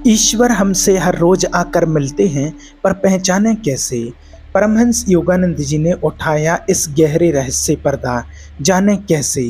ईश्वर हमसे हर रोज आकर मिलते हैं, पर पहचानें कैसे? परमहंस योगानंद जी ने उठाया इस गहरे रहस्य पर्दा, जाने कैसे?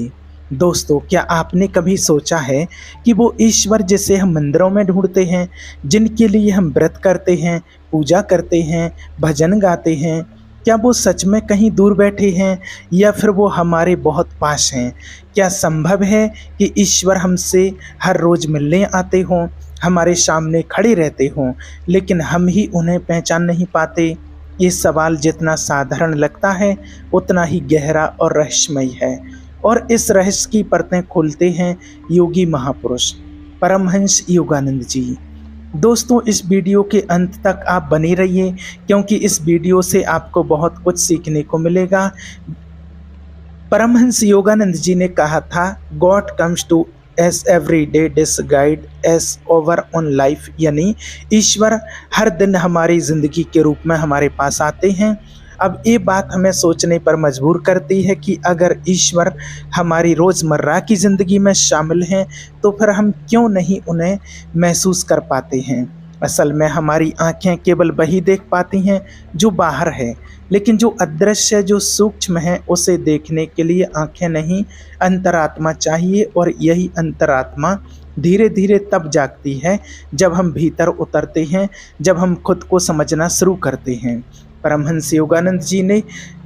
दोस्तों, क्या आपने कभी सोचा है कि वो ईश्वर जिसे हम मंदिरों में ढूंढते हैं, जिनके लिए हम व्रत करते हैं, पूजा करते हैं, भजन गाते हैं, क्या वो सच में कहीं दूर बैठे हैं या फिर वो हमारे बहुत पास हैं? क्या संभव है कि ईश्वर हमसे हर रोज मिलने आते हों, हमारे सामने खड़े रहते हों, लेकिन हम ही उन्हें पहचान नहीं पाते? ये सवाल जितना साधारण लगता है, उतना ही गहरा और रहस्यमय है। और इस रहस्य की परतें खोलते हैं योगी महापुरुष परमहंस योगानंद जी। दोस्तों, इस वीडियो के अंत तक आप बने रहिए, क्योंकि इस वीडियो से आपको बहुत कुछ सीखने को मिलेगा। परमहंस योगानंद जी ने कहा था, God comes to us every day disguised as our own life, यानी ईश्वर हर दिन हमारी ज़िंदगी के रूप में हमारे पास आते हैं। अब ये बात हमें सोचने पर मजबूर करती है कि अगर ईश्वर हमारी रोज़मर्रा की ज़िंदगी में शामिल हैं, तो फिर हम क्यों नहीं उन्हें महसूस कर पाते हैं? असल में हमारी आँखें केवल वही देख पाती हैं जो बाहर है, लेकिन जो अदृश्य, जो सूक्ष्म है, उसे देखने के लिए आँखें नहीं, अंतरात्मा चाहिए। और यही अंतरात्मा धीरे धीरे तब जागती है जब हम भीतर उतरते हैं, जब हम खुद को समझना शुरू करते हैं। परमहंस योगानंद जी ने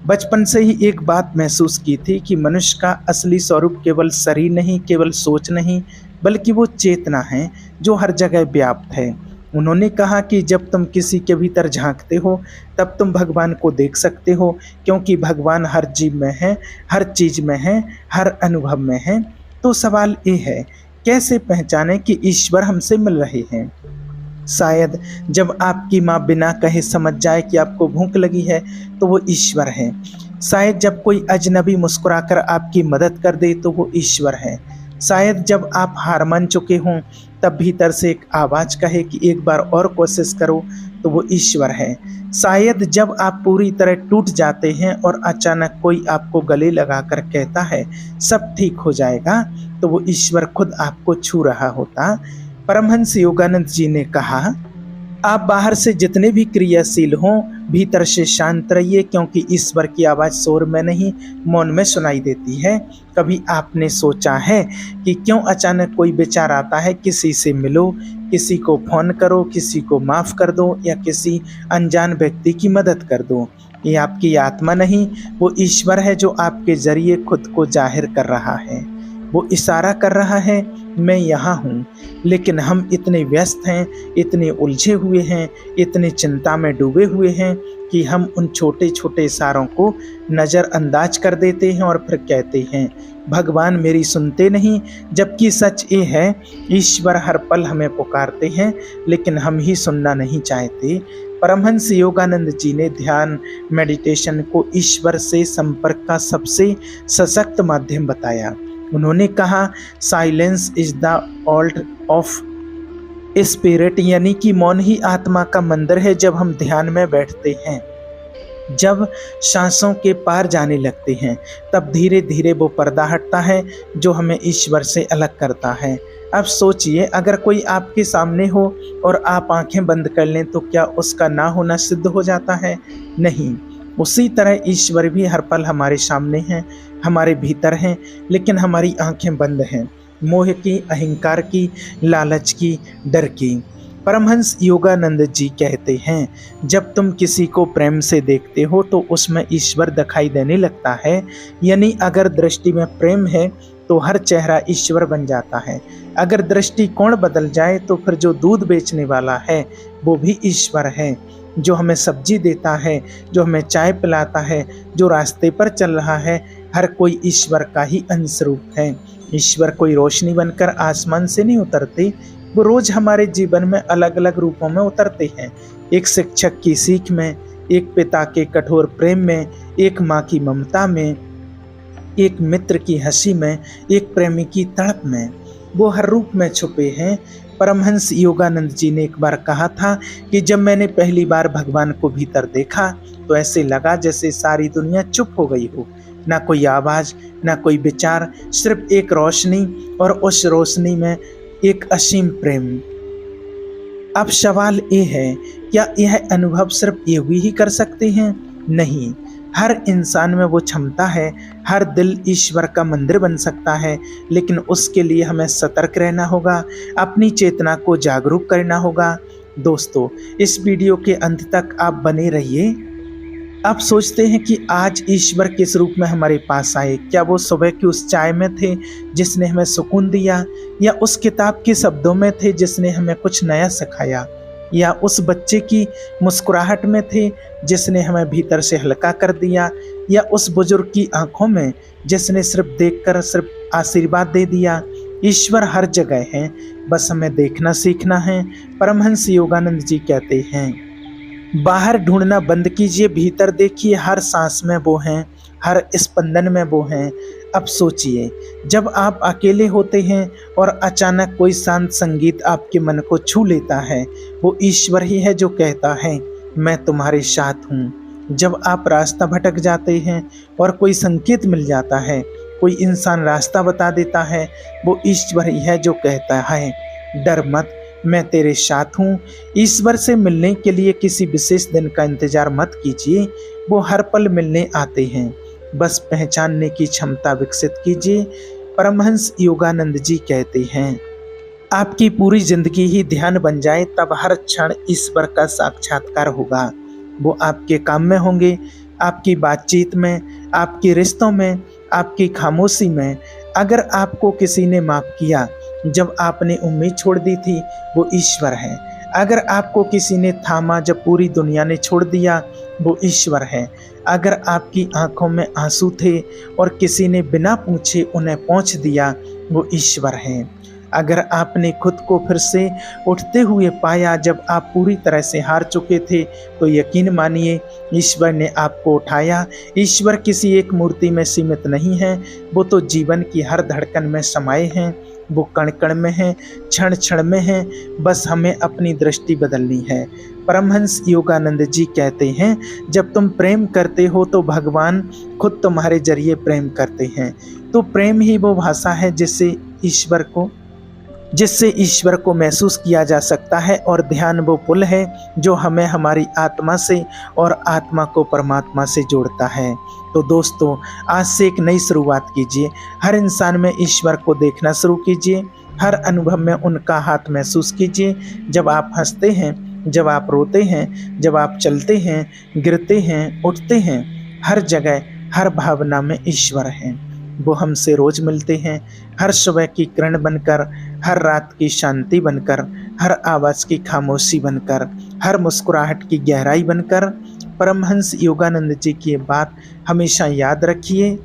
बचपन से ही एक बात महसूस की थी कि मनुष्य का असली स्वरूप केवल शरीर नहीं, केवल सोच नहीं, बल्कि वो चेतना है जो हर जगह व्याप्त है। उन्होंने कहा कि जब तुम किसी के भीतर झांकते हो, तब तुम भगवान को देख सकते हो, क्योंकि भगवान हर जीव में है, हर चीज़ में है, हर अनुभव में है। तो सवाल ये है, कैसे पहचानें कि ईश्वर हमसे मिल रहे हैं? शायद जब आपकी माँ बिना कहे समझ जाए कि आपको भूख लगी है, तो वो ईश्वर है। शायद जब कोई अजनबी मुस्कुराकर आपकी मदद कर दे, तो वो ईश्वर है। शायद जब आप हार मान चुके हों, तब भीतर से एक आवाज़ कहे कि एक बार और कोशिश करो, तो वो ईश्वर है। शायद जब आप पूरी तरह टूट जाते हैं और अचानक कोई आपको गले लगाकर कहता है सब ठीक हो जाएगा, तो वो ईश्वर खुद आपको छू रहा होता। परमहंस योगानंद जी ने कहा, आप बाहर से जितने भी क्रियाशील हों, भीतर से शांत रहिए, क्योंकि ईश्वर की आवाज़ शोर में नहीं, मौन में सुनाई देती है। कभी आपने सोचा है कि क्यों अचानक कोई विचार आता है, किसी से मिलो, किसी को फ़ोन करो, किसी को माफ़ कर दो, या किसी अनजान व्यक्ति की मदद कर दो? ये आपकी आत्मा नहीं, वो ईश्वर है जो आपके ज़रिए खुद को जाहिर कर रहा है। वो इशारा कर रहा है, मैं यहाँ हूँ। लेकिन हम इतने व्यस्त हैं, इतने उलझे हुए हैं, इतनी चिंता में डूबे हुए हैं कि हम उन छोटे छोटे इशारों को नज़रअंदाज कर देते हैं और फिर कहते हैं भगवान मेरी सुनते नहीं। जबकि सच ये है, ईश्वर हर पल हमें पुकारते हैं, लेकिन हम ही सुनना नहीं चाहते। परमहंस योगानंद जी ने ध्यान, मेडिटेशन को ईश्वर से संपर्क का सबसे सशक्त माध्यम बताया। उन्होंने कहा, silence is the alt of spirit, यानी कि मौन ही आत्मा का मंदिर है। जब हम ध्यान में बैठते हैं, जब सांसों के पार जाने लगते हैं, तब धीरे धीरे वो पर्दा हटता है जो हमें ईश्वर से अलग करता है। अब सोचिए, अगर कोई आपके सामने हो और आप आंखें बंद कर लें, तो क्या उसका ना होना सिद्ध हो जाता है? नहीं। उसी तरह ईश्वर भी हर पल हमारे सामने हैं, हमारे भीतर हैं, लेकिन हमारी आंखें बंद हैं, मोह की, अहंकार की, लालच की, डर की। परमहंस योगानंद जी कहते हैं, जब तुम किसी को प्रेम से देखते हो, तो उसमें ईश्वर दिखाई देने लगता है। यानी अगर दृष्टि में प्रेम है, तो हर चेहरा ईश्वर बन जाता है। अगर दृष्टिकोण बदल जाए, तो फिर जो दूध बेचने वाला है, वो भी ईश्वर है। जो हमें सब्जी देता है, जो हमें चाय पिलाता है, जो रास्ते पर चल रहा है, हर कोई ईश्वर का ही अंश रूप है। ईश्वर कोई रोशनी बनकर आसमान से नहीं उतरते, वो रोज हमारे जीवन में अलग अलग रूपों में उतरते हैं। एक शिक्षक की सीख में, एक पिता के कठोर प्रेम में, एक माँ की ममता में, एक मित्र की हंसी में, एक प्रेमी की तड़प में, वो हर रूप में छुपे हैं। परमहंस योगानंद जी ने एक बार कहा था कि जब मैंने पहली बार भगवान को भीतर देखा, तो ऐसे लगा जैसे सारी दुनिया चुप हो गई हो। ना कोई आवाज़, ना कोई विचार, सिर्फ एक रोशनी, और उस रोशनी में एक असीम प्रेम। अब सवाल ये है, क्या यह अनुभव सिर्फ योगी ही कर सकते हैं? नहीं, हर इंसान में वो क्षमता है। हर दिल ईश्वर का मंदिर बन सकता है, लेकिन उसके लिए हमें सतर्क रहना होगा, अपनी चेतना को जागरूक करना होगा। दोस्तों, इस वीडियो के अंत तक आप बने रहिए। आप सोचते हैं कि आज ईश्वर किस रूप में हमारे पास आए? क्या वो सुबह की उस चाय में थे जिसने हमें सुकून दिया, या उस किताब के शब्दों में थे जिसने हमें कुछ नया सिखाया, या उस बच्चे की मुस्कुराहट में थे जिसने हमें भीतर से हल्का कर दिया, या उस बुजुर्ग की आंखों में जिसने सिर्फ देखकर सिर्फ आशीर्वाद दे दिया? ईश्वर हर जगह है, बस हमें देखना सीखना है। परमहंस योगानंद जी कहते हैं, बाहर ढूंढना बंद कीजिए, भीतर देखिए, हर सांस में वो हैं, हर स्पंदन में वो हैं। अब सोचिए, जब आप अकेले होते हैं और अचानक कोई शांत संगीत आपके मन को छू लेता है, वो ईश्वर ही है जो कहता है, मैं तुम्हारे साथ हूँ। जब आप रास्ता भटक जाते हैं और कोई संकेत मिल जाता है, कोई इंसान रास्ता बता देता है, वो ईश्वर ही है जो कहता है, डर मत, मैं तेरे साथ हूँ। ईश्वर से मिलने के लिए किसी विशेष दिन का इंतजार मत कीजिए, वो हर पल मिलने आते हैं, बस पहचानने की क्षमता विकसित कीजिए। परमहंस योगानंद जी कहते हैं, आपकी पूरी जिंदगी ही ध्यान बन जाए, तब हर क्षण ईश्वर का साक्षात्कार होगा। वो आपके काम में होंगे, आपकी बातचीत में, आपके रिश्तों में, आपकी खामोशी में। अगर आपको किसी ने माफ किया जब आपने उम्मीद छोड़ दी थी, वो ईश्वर है। अगर आपको किसी ने थामा जब पूरी दुनिया ने छोड़ दिया, वो ईश्वर है। अगर आपकी आंखों में आंसू थे और किसी ने बिना पूछे उन्हें पहुँच दिया, वो ईश्वर है। अगर आपने खुद को फिर से उठते हुए पाया जब आप पूरी तरह से हार चुके थे, तो यकीन मानिए, ईश्वर ने आपको उठाया। ईश्वर किसी एक मूर्ति में सीमित नहीं है, वो तो जीवन की हर धड़कन में समाये हैं, वो कण कण में है, क्षण क्षण में है, बस हमें अपनी दृष्टि बदलनी है। परमहंस योगानंद जी कहते हैं, जब तुम प्रेम करते हो तो भगवान खुद तुम्हारे जरिए प्रेम करते हैं। तो प्रेम ही वो भाषा है जिससे ईश्वर को महसूस किया जा सकता है, और ध्यान वो पुल है जो हमें हमारी आत्मा से और आत्मा को परमात्मा से जोड़ता है। तो दोस्तों, आज से एक नई शुरुआत कीजिए। हर इंसान में ईश्वर को देखना शुरू कीजिए, हर अनुभव में उनका हाथ महसूस कीजिए। जब आप हंसते हैं, जब आप रोते हैं, जब आप चलते हैं, गिरते हैं, उठते हैं, हर जगह हर भावना में ईश्वर है। वो हमसे रोज मिलते हैं, हर सुबह की किरण बनकर, हर रात की शांति बनकर, हर आवाज़ की खामोशी बनकर, हर मुस्कुराहट की गहराई बनकर। परमहंस योगानंद जी की बात हमेशा याद रखिए,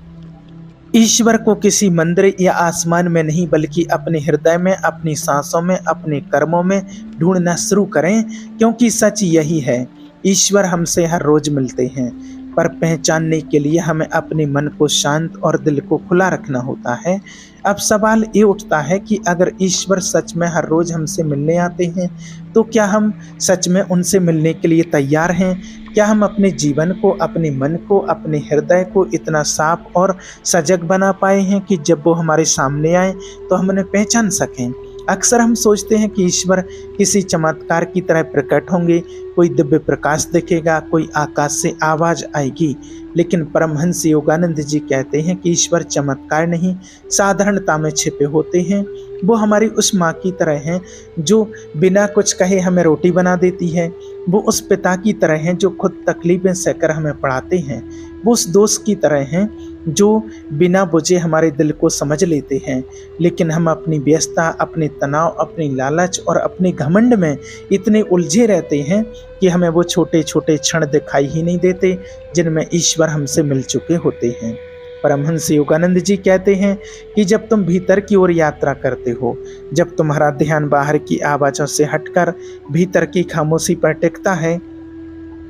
ईश्वर को किसी मंदिर या आसमान में नहीं, बल्कि अपने हृदय में, अपनी सांसों में, अपने कर्मों में ढूंढना शुरू करें, क्योंकि सच यही है, ईश्वर हमसे हर रोज मिलते हैं। पर पहचानने के लिए हमें अपने मन को शांत और दिल को खुला रखना होता है। अब सवाल ये उठता है कि अगर ईश्वर सच में हर रोज़ हमसे मिलने आते हैं, तो क्या हम सच में उनसे मिलने के लिए तैयार हैं? क्या हम अपने जीवन को, अपने मन को, अपने हृदय को इतना साफ और सजग बना पाए हैं कि जब वो हमारे सामने आए तो हम उन्हें पहचान सकें? अक्सर हम सोचते हैं कि ईश्वर किसी चमत्कार की तरह प्रकट होंगे, कोई दिव्य प्रकाश दिखेगा, कोई आकाश से आवाज़ आएगी। लेकिन परमहंस योगानंद जी कहते हैं कि ईश्वर चमत्कार नहीं, साधारणता में छिपे होते हैं। वो हमारी उस माँ की तरह हैं जो बिना कुछ कहे हमें रोटी बना देती है। वो उस पिता की तरह हैं जो खुद तकलीफ़ें सहकर हमें पढ़ाते हैं। वो उस दोस्त की तरह हैं जो बिना बुझे हमारे दिल को समझ लेते हैं। लेकिन हम अपनी व्यस्तता, अपने तनाव, अपनी लालच और अपने घमंड में इतने उलझे रहते हैं कि हमें वो छोटे छोटे क्षण दिखाई ही नहीं देते जिनमें ईश्वर हमसे मिल चुके होते हैं। परमहंस योगानंद जी कहते हैं कि जब तुम भीतर की ओर यात्रा करते हो, जब तुम्हारा ध्यान बाहर की आवाज़ों से हटकर भीतर की खामोशी पर टिकता है,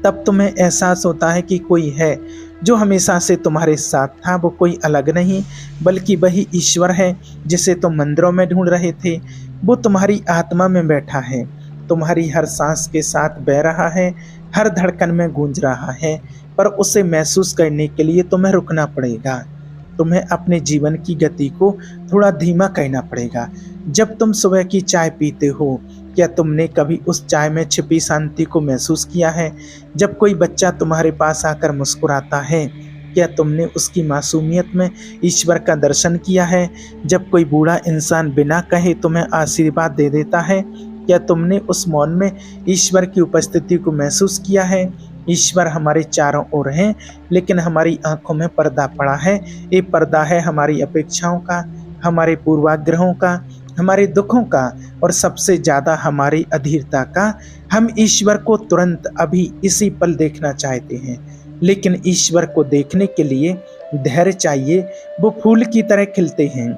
तब तुम्हें एहसास होता है कि कोई है जो हमेशा से तुम्हारे साथ था। वो कोई अलग नहीं, बल्कि वही ईश्वर है जिसे तुम मंदिरों में ढूंढ रहे थे। वो तुम्हारी आत्मा में बैठा है, तुम्हारी हर सांस के साथ बह रहा है, हर धड़कन में गूंज रहा है। पर उसे महसूस करने के लिए तुम्हें रुकना पड़ेगा, तुम्हें अपने जीवन की गति को थोड़ा धीमा करना पड़ेगा। जब तुम सुबह की चाय पीते हो, क्या तुमने कभी उस चाय में छिपी शांति को महसूस किया है? जब कोई बच्चा तुम्हारे पास आकर मुस्कुराता है, क्या तुमने उसकी मासूमियत में ईश्वर का दर्शन किया है? जब कोई बूढ़ा इंसान बिना कहे तुम्हें आशीर्वाद दे देता है, क्या तुमने उस मौन में ईश्वर की उपस्थिति को महसूस किया है? ईश्वर हमारे चारों ओर हैं, लेकिन हमारी आंखों में पर्दा पड़ा है। ये पर्दा है हमारी अपेक्षाओं का, हमारे पूर्वाग्रहों का, हमारे दुखों का और सबसे ज़्यादा हमारी अधीरता का। हम ईश्वर को तुरंत अभी इसी पल देखना चाहते हैं, लेकिन ईश्वर को देखने के लिए धैर्य चाहिए। वो फूल की तरह खिलते हैं,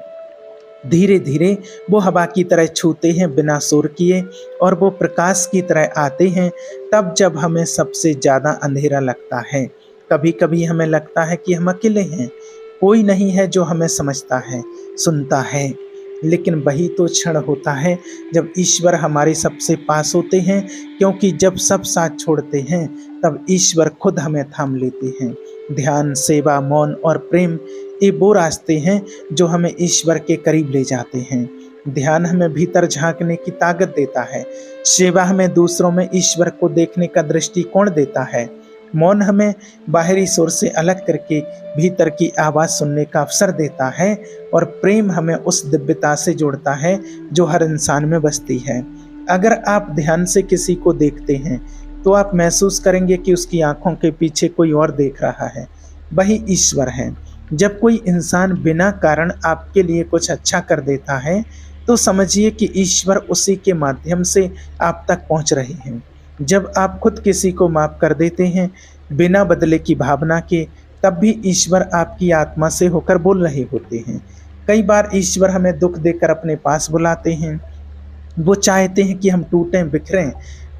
धीरे धीरे वो हवा की तरह छूते हैं बिना शोर किए, और वो प्रकाश की तरह आते हैं तब जब हमें सबसे ज़्यादा अंधेरा लगता है। कभी कभी हमें लगता है कि हम अकेले हैं, कोई नहीं है जो हमें समझता है, सुनता है। लेकिन वही तो क्षण होता है जब ईश्वर हमारे सबसे पास होते हैं, क्योंकि जब सब साथ छोड़ते हैं तब ईश्वर खुद हमें थाम लेते हैं। ध्यान, सेवा, मौन और प्रेम, ये वो रास्ते हैं जो हमें ईश्वर के करीब ले जाते हैं। ध्यान हमें भीतर झांकने की ताकत देता है, सेवा हमें दूसरों में ईश्वर को देखने का दृष्टिकोण देता है, मौन हमें बाहरी शोर से अलग करके भीतर की आवाज़ सुनने का अवसर देता है, और प्रेम हमें उस दिव्यता से जोड़ता है जो हर इंसान में बसती है। अगर आप ध्यान से किसी को देखते हैं तो आप महसूस करेंगे कि उसकी आंखों के पीछे कोई और देख रहा है, वही ईश्वर है। जब कोई इंसान बिना कारण आपके लिए कुछ अच्छा कर देता है तो समझिए कि ईश्वर उसी के माध्यम से आप तक पहुंच रहे हैं। जब आप खुद किसी को माफ कर देते हैं बिना बदले की भावना के, तब भी ईश्वर आपकी आत्मा से होकर बोल रहे होते हैं। कई बार ईश्वर हमें दुख देकर अपने पास बुलाते हैं। वो चाहते हैं कि हम टूटें, बिखरें,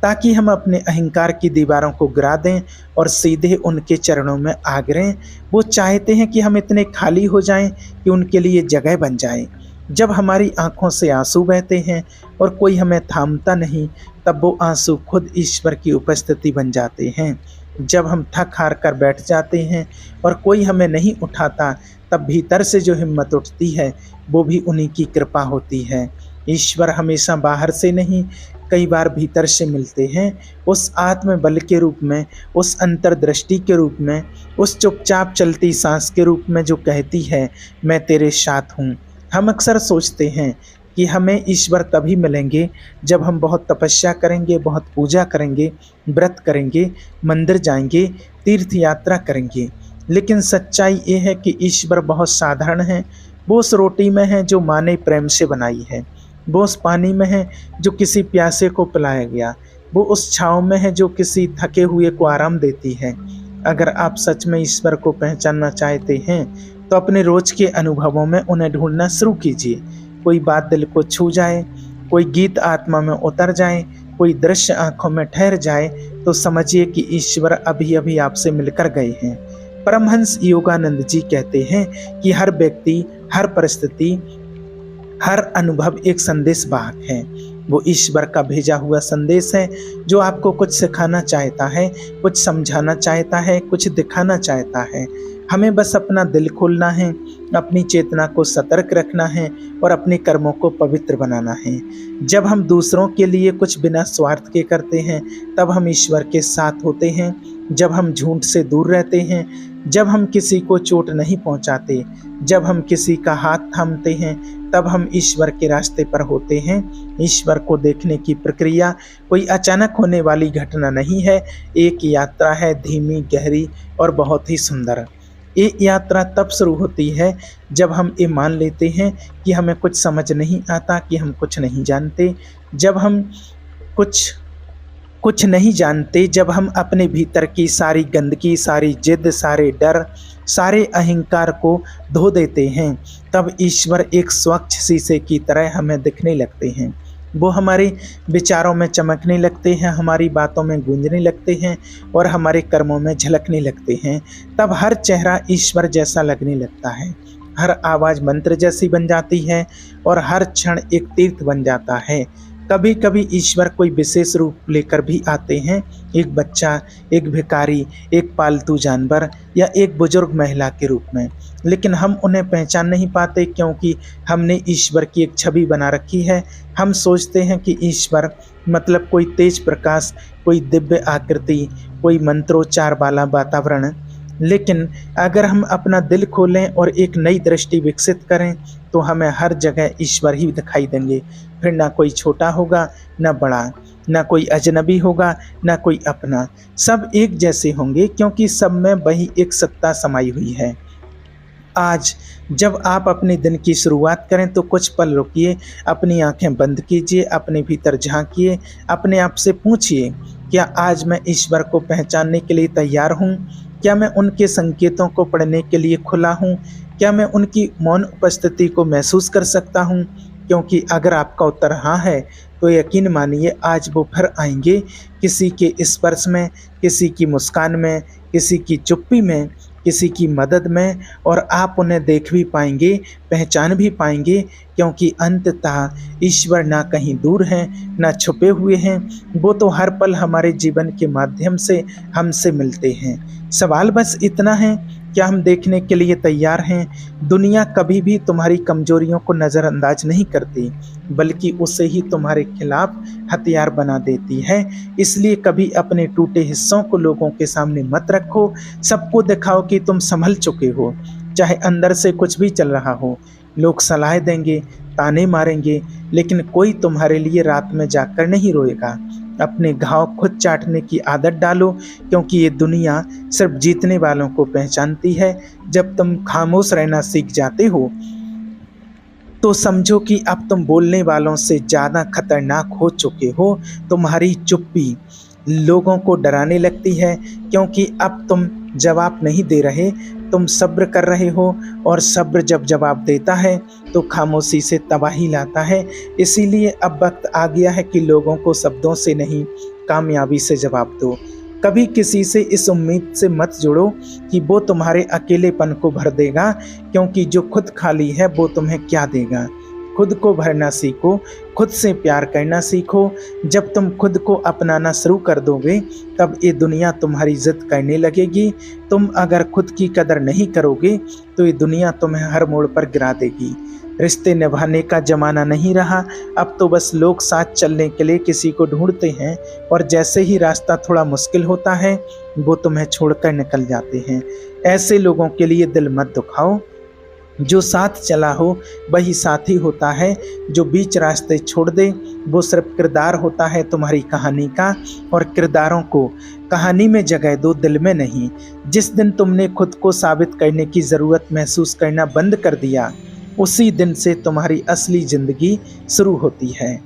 ताकि हम अपने अहंकार की दीवारों को गिरा दें और सीधे उनके चरणों में आ गिरें। वो चाहते हैं कि हम इतने खाली हो जाएं कि उनके लिए जगह बन जाए। जब हमारी आंखों से आंसू बहते हैं और कोई हमें थामता नहीं, तब वो आंसू खुद ईश्वर की उपस्थिति बन जाते हैं। जब हम थक हार कर बैठ जाते हैं और कोई हमें नहीं उठाता, तब भीतर से जो हिम्मत उठती है वो भी उन्हीं की कृपा होती है। ईश्वर हमेशा बाहर से नहीं, कई बार भीतर से मिलते हैं, उस आत्म बल के रूप में, उस अंतर्दृष्टि के रूप में, उस चुपचाप चलती सांस के रूप में जो कहती है मैं तेरे साथ हूँ। हम अक्सर सोचते हैं कि हमें ईश्वर तभी मिलेंगे जब हम बहुत तपस्या करेंगे, बहुत पूजा करेंगे, व्रत करेंगे, मंदिर जाएंगे, तीर्थ यात्रा करेंगे। लेकिन सच्चाई ये है कि ईश्वर बहुत साधारण है। वो उस रोटी में है जो माँ ने प्रेम से बनाई है, वो उस पानी में है जो किसी प्यासे को पिलाया गया, वो उस छाँव में है जो किसी थके हुए को आराम देती है। अगर आप सच में ईश्वर को पहचानना चाहते हैं तो अपने रोज के अनुभवों में उन्हें ढूंढना शुरू कीजिए। कोई बात दिल को छू जाए, कोई गीत आत्मा में उतर जाए, कोई दृश्य आंखों में ठहर जाए, तो समझिए कि ईश्वर अभी अभी आपसे मिलकर गए हैं। परमहंस योगानंद जी कहते हैं कि हर व्यक्ति, हर परिस्थिति, हर अनुभव एक संदेश वाहक है। वो ईश्वर का भेजा हुआ संदेश है जो आपको कुछ सिखाना चाहता है, कुछ समझाना चाहता है, कुछ दिखाना चाहता है। हमें बस अपना दिल खोलना है, अपनी चेतना को सतर्क रखना है और अपने कर्मों को पवित्र बनाना है। जब हम दूसरों के लिए कुछ बिना स्वार्थ के करते हैं तब हम ईश्वर के साथ होते हैं। जब हम झूठ से दूर रहते हैं, जब हम किसी को चोट नहीं पहुंचाते, जब हम किसी का हाथ थामते हैं, तब हम ईश्वर के रास्ते पर होते हैं। ईश्वर को देखने की प्रक्रिया कोई अचानक होने वाली घटना नहीं है, एक यात्रा है, धीमी, गहरी और बहुत ही सुंदर। ये यात्रा तब शुरू होती है जब हम ये मान लेते हैं कि हमें कुछ समझ नहीं आता, कि हम कुछ नहीं जानते। जब हम कुछ नहीं जानते, जब हम अपने भीतर की सारी गंदगी, सारी जिद, सारे डर, सारे अहंकार को धो देते हैं, तब ईश्वर एक स्वच्छ शीशे की तरह हमें दिखने लगते हैं। वो हमारे विचारों में चमकने लगते हैं, हमारी बातों में गूंजने लगते हैं और हमारे कर्मों में झलकने लगते हैं। तब हर चेहरा ईश्वर जैसा लगने लगता है, हर आवाज़ मंत्र जैसी बन जाती है और हर क्षण एक तीर्थ बन जाता है। कभी कभी ईश्वर कोई विशेष रूप लेकर भी आते हैं, एक बच्चा, एक भिखारी, एक पालतू जानवर या एक बुजुर्ग महिला के रूप में। लेकिन हम उन्हें पहचान नहीं पाते क्योंकि हमने ईश्वर की एक छवि बना रखी है। हम सोचते हैं कि ईश्वर मतलब कोई तेज प्रकाश, कोई दिव्य आकृति, कोई मंत्रोच्चार वाला वातावरण। लेकिन अगर हम अपना दिल खोलें और एक नई दृष्टि विकसित करें तो हमें हर जगह ईश्वर ही दिखाई देंगे। फिर ना कोई छोटा होगा, ना बड़ा, ना कोई अजनबी होगा, ना कोई अपना। सब एक जैसे होंगे क्योंकि सब में वही एक सत्ता समाई हुई है। आज जब आप अपने दिन की शुरुआत करें तो कुछ पल रुकिए, अपनी आंखें बंद कीजिए, अपने भीतर झांकिए, अपने आप से पूछिए, क्या आज मैं ईश्वर को पहचानने के लिए तैयार हूँ? क्या मैं उनके संकेतों को पढ़ने के लिए खुला हूँ? क्या मैं उनकी मौन उपस्थिति को महसूस कर सकता हूँ? क्योंकि अगर आपका उत्तर हाँ है तो यकीन मानिए आज वो फिर आएंगे, किसी के स्पर्श में, किसी की मुस्कान में, किसी की चुप्पी में, किसी की मदद में, और आप उन्हें देख भी पाएंगे, पहचान भी पाएंगे। क्योंकि अंततः ईश्वर ना कहीं दूर हैं, ना छुपे हुए हैं, वो तो हर पल हमारे जीवन के माध्यम से हमसे मिलते हैं। सवाल बस इतना है, क्या हम देखने के लिए तैयार हैं? दुनिया कभी भी तुम्हारी कमजोरियों को नज़रअंदाज नहीं करती, बल्कि उसे ही तुम्हारे खिलाफ हथियार बना देती है। इसलिए कभी अपने टूटे हिस्सों को लोगों के सामने मत रखो। सबको दिखाओ कि तुम संभल चुके हो, चाहे अंदर से कुछ भी चल रहा हो। लोग सलाह देंगे, ताने मारेंगे, लेकिन कोई तुम्हारे लिए रात में जाकर नहीं रोएगा। अपने घाव खुद चाटने की आदत डालो, क्योंकि ये दुनिया सिर्फ जीतने वालों को पहचानती है। जब तुम खामोश रहना सीख जाते हो तो समझो कि अब तुम बोलने वालों से ज़्यादा खतरनाक हो चुके हो। तुम्हारी चुप्पी लोगों को डराने लगती है, क्योंकि अब तुम जवाब नहीं दे रहे, तुम सब्र कर रहे हो, और सब्र जब जवाब देता है तो खामोशी से तबाही लाता है। इसीलिए अब वक्त आ गया है कि लोगों को शब्दों से नहीं, कामयाबी से जवाब दो। कभी किसी से इस उम्मीद से मत जुड़ो कि वो तुम्हारे अकेलेपन को भर देगा, क्योंकि जो खुद खाली है वो तुम्हें क्या देगा। खुद को भरना सीखो, खुद से प्यार करना सीखो। जब तुम खुद को अपनाना शुरू कर दोगे तब ये दुनिया तुम्हारी इज्जत करने लगेगी। तुम अगर खुद की कदर नहीं करोगे तो ये दुनिया तुम्हें हर मोड़ पर गिरा देगी। रिश्ते निभाने का जमाना नहीं रहा, अब तो बस लोग साथ चलने के लिए किसी को ढूंढते हैं, और जैसे ही रास्ता थोड़ा मुश्किल होता है वो तुम्हें छोड़कर निकल जाते हैं। ऐसे लोगों के लिए दिल मत दुखाओ। जो साथ चला हो वही साथी होता है, जो बीच रास्ते छोड़ दे वो सिर्फ किरदार होता है तुम्हारी कहानी का। और किरदारों को कहानी में जगह दो, दिल में नहीं। जिस दिन तुमने खुद को साबित करने की ज़रूरत महसूस करना बंद कर दिया, उसी दिन से तुम्हारी असली ज़िंदगी शुरू होती है।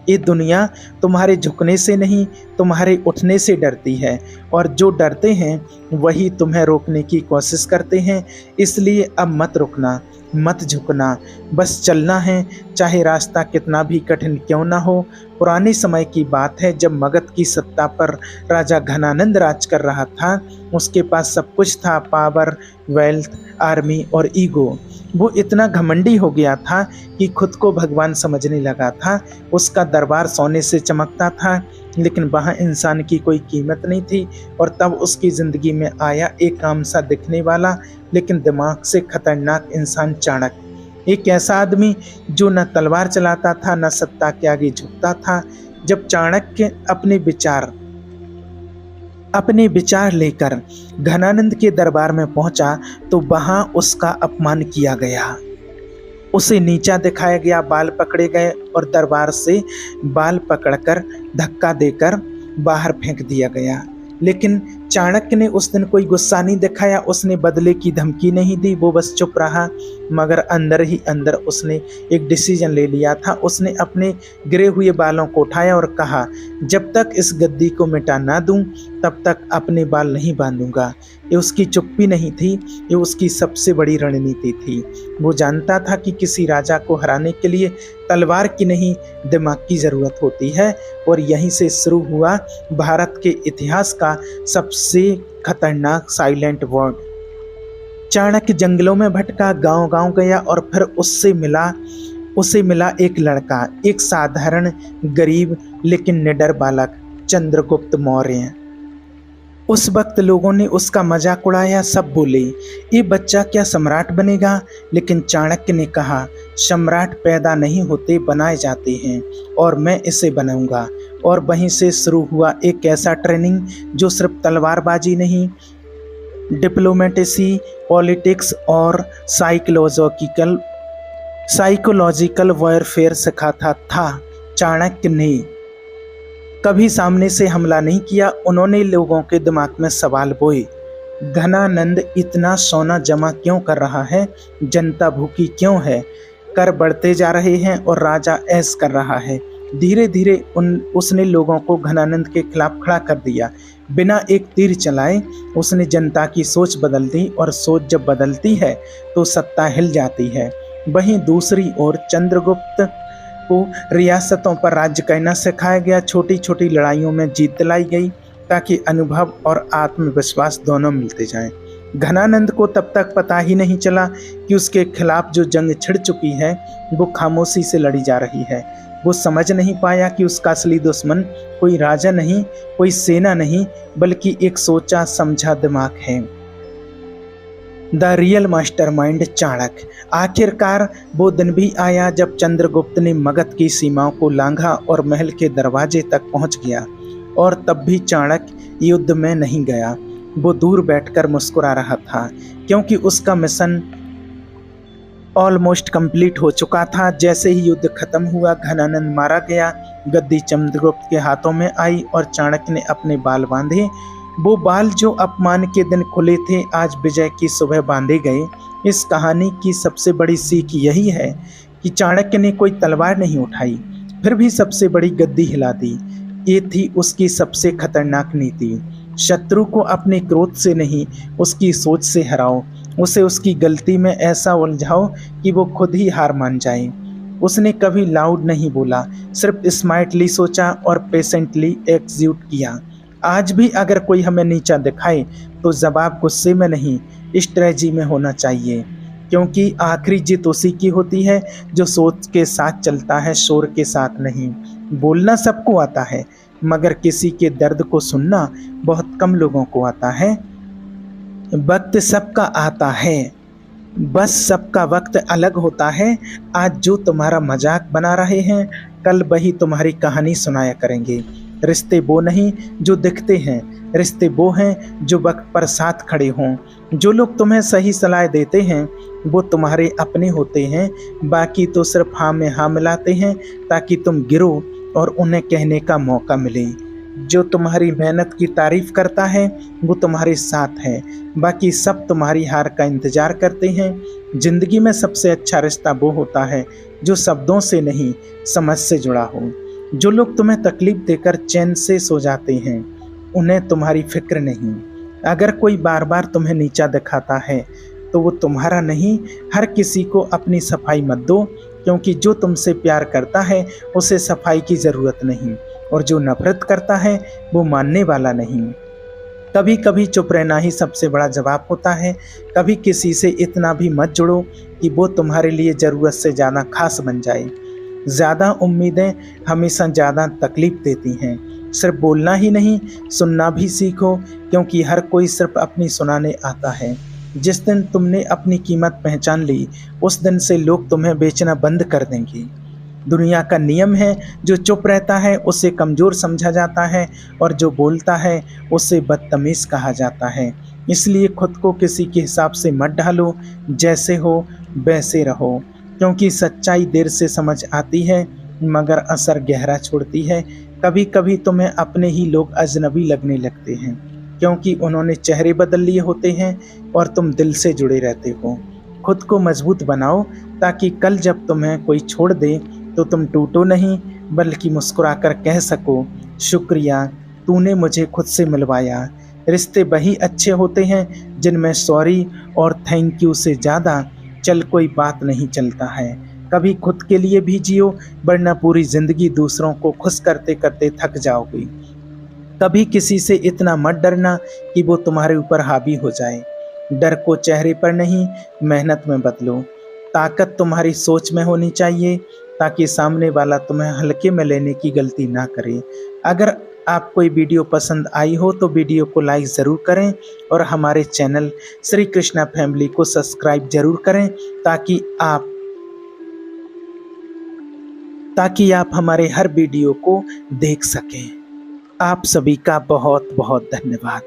ये दुनिया तुम्हारे झुकने से नहीं, तुम्हारे उठने से डरती है, और जो डरते हैं वही तुम्हें रोकने की कोशिश करते हैं। इसलिए अब मत रुकना, मत झुकना, बस चलना है, चाहे रास्ता कितना भी कठिन क्यों ना हो। पुराने समय की बात है, जब मगध की सत्ता पर राजा घनानंद राज कर रहा था। उसके पास सब कुछ था, पावर, वेल्थ, आर्मी और ईगो। वो इतना घमंडी हो गया था कि खुद को भगवान समझने लगा था। उसका दरबार सोने से चमकता था, लेकिन वहाँ इंसान की कोई कीमत नहीं थी। और तब उसकी ज़िंदगी में आया एक आम सा दिखने वाला लेकिन दिमाग से खतरनाक इंसान चाणक्य। एक ऐसा आदमी जो न तलवार चलाता था, न सत्ता के आगे झुकता था। जब चाणक्य अपने विचार लेकर घनानंद के दरबार में पहुंचा तो वहां उसका अपमान किया गया, उसे नीचा दिखाया गया, बाल पकड़े गए और दरबार से बाल पकड़कर धक्का देकर बाहर फेंक दिया गया। लेकिन चाणक्य ने उस दिन कोई गुस्सा नहीं दिखाया, उसने बदले की धमकी नहीं दी, वो बस चुप रहा। मगर अंदर ही अंदर उसने एक डिसीजन ले लिया था। उसने अपने गिरे हुए बालों को उठाया और कहा, जब तक इस गद्दी को मिटा ना दूं तब तक अपने बाल नहीं बांधूंगा। ये उसकी चुप्पी नहीं थी, ये उसकी सबसे बड़ी रणनीति थी। वो जानता था कि किसी राजा को हराने के लिए तलवार की नहीं, दिमाग की ज़रूरत होती है। और यहीं से शुरू हुआ भारत के इतिहास का सबसे खतरनाक साइलेंट वॉर। चाणक्य जंगलों में भटका, गांव-गांव गया और फिर उससे मिला उसे मिला एक लड़का, एक साधारण गरीब लेकिन निडर बालक, चंद्रगुप्त मौर्य। उस वक्त लोगों ने उसका मजाक उड़ाया, सब बोले ये बच्चा क्या सम्राट बनेगा। लेकिन चाणक्य ने कहा सम्राट पैदा नहीं होते बनाए जाते हैं और मैं इसे बनाऊंगा। और वहीं से शुरू हुआ एक ऐसा ट्रेनिंग जो सिर्फ तलवारबाजी नहीं, डिप्लोमेसी, पॉलिटिक्स और साइकोलॉजिकल वॉरफेयर सिखाता था। चाणक्य ने कभी सामने से हमला नहीं किया, उन्होंने लोगों के दिमाग में सवाल बोए। घनानंद इतना सोना जमा क्यों कर रहा है, जनता भूखी क्यों है, कर बढ़ते जा रहे हैं और राजा ऐश कर रहा है। धीरे धीरे उसने लोगों को घनानंद के खिलाफ खड़ा कर दिया। बिना एक तीर चलाए उसने जनता की सोच बदल दी, और सोच जब बदलती है तो सत्ता हिल जाती है। वहीं दूसरी ओर चंद्रगुप्त को रियासतों पर राज्य करना सिखाया गया। छोटी छोटी लड़ाइयों में जीत दिलाई गई ताकि अनुभव और आत्मविश्वास दोनों मिलते जाएं। घनानंद को तब तक पता ही नहीं चला कि उसके खिलाफ जो जंग छिड़ चुकी है वो खामोशी से लड़ी जा रही है। वो समझ नहीं पाया कि उसका असली दुश्मन कोई राजा नहीं, कोई सेना नहीं, बल्कि एक सोचा समझा दिमाग है। The real mastermind Chanakya. आखिरकार वो दिन भी आया जब चंद्रगुप्त ने मगध की सीमाओं को लांघा और महल के दरवाजे तक पहुंच गया। और तब भी चाणक्य युद्ध में नहीं गया। वो दूर बैठकर मुस्कुरा रहा था, क्योंकि उसका मिशन ऑलमोस्ट कंप्लीट हो चुका था। जैसे ही युद्ध खत्म हुआ, घनानंद मारा गया, गद्दी चंद्रगुप्त के हाथों में आई और चाणक्य ने अपने बाल बांधे। वो बाल जो अपमान के दिन खुले थे, आज विजय की सुबह बांधे गए। इस कहानी की सबसे बड़ी सीख यही है कि चाणक्य ने कोई तलवार नहीं उठाई, फिर भी सबसे बड़ी गद्दी हिला दी। ये थी उसकी सबसे खतरनाक नीति। शत्रु को अपने क्रोध से नहीं, उसकी सोच से हराओ। उसे उसकी गलती में ऐसा उलझाओ कि वो खुद ही हार मान जाए। उसने कभी लाउड नहीं बोला, सिर्फ स्मार्टली सोचा और पेशेंटली एग्जीक्यूट किया। आज भी अगर कोई हमें नीचा दिखाए तो जवाब गुस्से में नहीं, स्ट्रेटजी में होना चाहिए। क्योंकि आखिरी जीत उसी की होती है जो सोच के साथ चलता है, शोर के साथ नहीं। बोलना सबको आता है, मगर किसी के दर्द को सुनना बहुत कम लोगों को आता है। वक्त सबका आता है, बस सबका वक्त अलग होता है। आज जो तुम्हारा मजाक बना रहे हैं, कल वही तुम्हारी कहानी सुनाया करेंगे। रिश्ते वो नहीं जो दिखते हैं, रिश्ते वो हैं जो वक्त पर साथ खड़े हों। जो लोग तुम्हें सही सलाह देते हैं वो तुम्हारे अपने होते हैं, बाकी तो सिर्फ हाँ में हाँ मिलाते हैं ताकि तुम गिरो और उन्हें कहने का मौका मिले। जो तुम्हारी मेहनत की तारीफ करता है वो तुम्हारे साथ है, बाकी सब तुम्हारी हार का इंतजार करते हैं। जिंदगी में सबसे अच्छा रिश्ता वो होता है जो शब्दों से नहीं, समझ से जुड़ा हो। जो लोग तुम्हें तकलीफ देकर चैन से सो जाते हैं, उन्हें तुम्हारी फिक्र नहीं। अगर कोई बार बार तुम्हें नीचा दिखाता है तो वो तुम्हारा नहीं। हर किसी को अपनी सफाई मत दो, क्योंकि जो तुमसे प्यार करता है उसे सफाई की ज़रूरत नहीं, और जो नफरत करता है वो मानने वाला नहीं। कभी कभी चुप रहना ही सबसे बड़ा जवाब होता है। कभी किसी से इतना भी मत जुड़ो कि वो तुम्हारे लिए ज़रूरत से ज़्यादा खास बन जाए। ज़्यादा उम्मीदें हमेशा ज़्यादा तकलीफ देती हैं। सिर्फ बोलना ही नहीं, सुनना भी सीखो, क्योंकि हर कोई सिर्फ अपनी सुनाने आता है। जिस दिन तुमने अपनी कीमत पहचान ली, उस दिन से लोग तुम्हें बेचना बंद कर देंगे। दुनिया का नियम है, जो चुप रहता है उसे कमज़ोर समझा जाता है, और जो बोलता है उसे बदतमीज़ कहा जाता है। इसलिए खुद को किसी के हिसाब से मत ढालो, जैसे हो वैसे रहो। क्योंकि सच्चाई देर से समझ आती है, मगर असर गहरा छोड़ती है। कभी कभी तुम्हें अपने ही लोग अजनबी लगने लगते हैं, क्योंकि उन्होंने चेहरे बदल लिए होते हैं और तुम दिल से जुड़े रहते हो। खुद को मजबूत बनाओ, ताकि कल जब तुम्हें कोई छोड़ दे तो तुम टूटो नहीं, बल्कि मुस्कुराकर कह सको, शुक्रिया, तूने मुझे खुद से मिलवाया। रिश्ते वही अच्छे होते हैं जिनमें सॉरी और थैंक यू से ज़्यादा चल कोई बात नहीं चलता है। कभी खुद के लिए भी जियो, वरना पूरी ज़िंदगी दूसरों को खुश करते करते थक जाओगे। कभी किसी से इतना मत डरना कि वो तुम्हारे ऊपर हावी हो जाए। डर को चेहरे पर नहीं, मेहनत में बदलो। ताकत तुम्हारी सोच में होनी चाहिए ताकि सामने वाला तुम्हें हल्के में लेने की गलती ना करे। अगर आप कोई वीडियो पसंद आई हो तो वीडियो को लाइक ज़रूर करें और हमारे चैनल श्री कृष्णा फैमिली को सब्सक्राइब ज़रूर करें ताकि आप हमारे हर वीडियो को देख सकें। आप सभी का बहुत बहुत धन्यवाद।